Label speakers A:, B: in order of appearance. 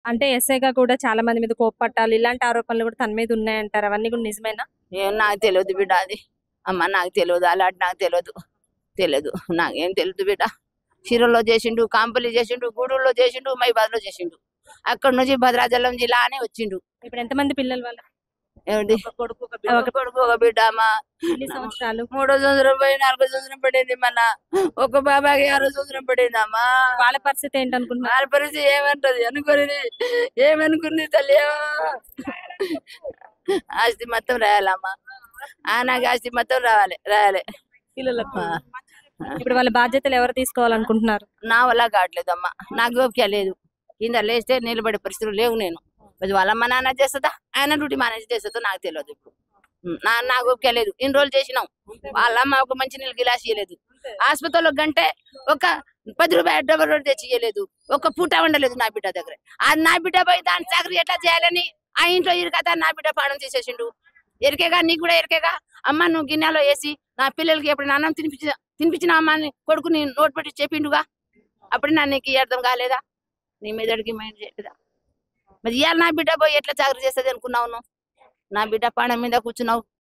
A: అంటే ఎస్ఐగా కూడా చాలా మంది మీద కోప్పట్టాలు ఇలాంటి ఆరోపణలు కూడా తన మీద ఉన్నాయంటారు. అవన్నీ కూడా నిజమేనా?
B: ఏం నాకు తెలియదు బిడ్డ అది. అమ్మ నాకు తెలియదు, అలాంటి నాకు తెలియదు. తెలియదు, నాకేం తెలియదు బిడ్డ. చీరల్లో చేసిండు, కాంపల్లి చేసిండు, గూడూరులో చేసిండు, మైబాద్లో చేసిండు. అక్కడ నుంచి భద్రాచలం జిల్లా అని వచ్చిండు.
A: ఇప్పుడు ఎంతమంది పిల్లలు వాళ్ళు?
B: ఏమిటి? ఒక కొడుకు ఒక బిడ్డ. అమ్మ
A: ఎన్ని సంవత్సరాలు?
B: 3వ సంవత్సరం పోయి 4వ సంవత్సరం పడింది. మన ఒక బాబాకి 6వ సంవత్సరం పడింది. అమ్మా
A: వాళ్ళ పరిస్థితి ఏంటనుకుంటున్నారు?
B: వాళ్ళ పరిస్థితి ఏమంటది అనుకుని ఏమనుకుంది తల్లి? ఆస్తి మొత్తం రాయాలమ్మా. నాకు ఆస్తి మొత్తం రాయాలి.
A: పిల్లలకు ఇప్పుడు వాళ్ళ బాధ్యతలు ఎవరు తీసుకోవాలనుకుంటున్నారు?
B: నా వల్ల కావట్లేదమ్మా, నాకు ఓపిక లేదు. కింద లేస్తే నిలబడే పరిస్థితులు లేవు. నేను వాళ్ళ అమ్మ నాన్న చేస్తుందా, ఆయన డ్యూటీ మేనేజ్ చేస్తుందో నాకు తెలియదు. ఇప్పుడు నాకు ఓపిక లేదు. ఇన్ని రోజులు చేసినాం. వాళ్ళ అమ్మ ఒక మంచి నీళ్ళు గిలాస్ ఇయ్యలేదు. ఆసుపత్రిలో గంటే ఒక 10 రూపాయలు డబ్బులు తెచ్చి ఇయ్యలేదు. ఒక పూట ఉండలేదు నా బిడ్డ దగ్గర. అది నా బిడ్డ పోయి దాని చాకరీ ఎట్లా చేయాలని ఆ ఇంట్లో ఇరుకతా నా బిడ్డ పాడం తీసేసిండు. ఎరికేగా, నీకు కూడా ఎరికేగా. అమ్మ నువ్వు గిన్నెలో వేసి నా పిల్లలకి ఎప్పుడు అన్నం తినిపించిన అమ్మని కొడుకుని నోట్ పెట్టి చెప్పిండుగా. అప్పుడు నీకు అర్థం కాలేదా? నీ మీదడికి మైండ్ చేయలేదా? మరి ఇవాళ నా బిడ్డ పోయి ఎట్లా జాగ్రత్త చేస్తుంది అనుకున్నావు? నువ్వు నా బిడ్డ పాడం మీద కూర్చున్నావు.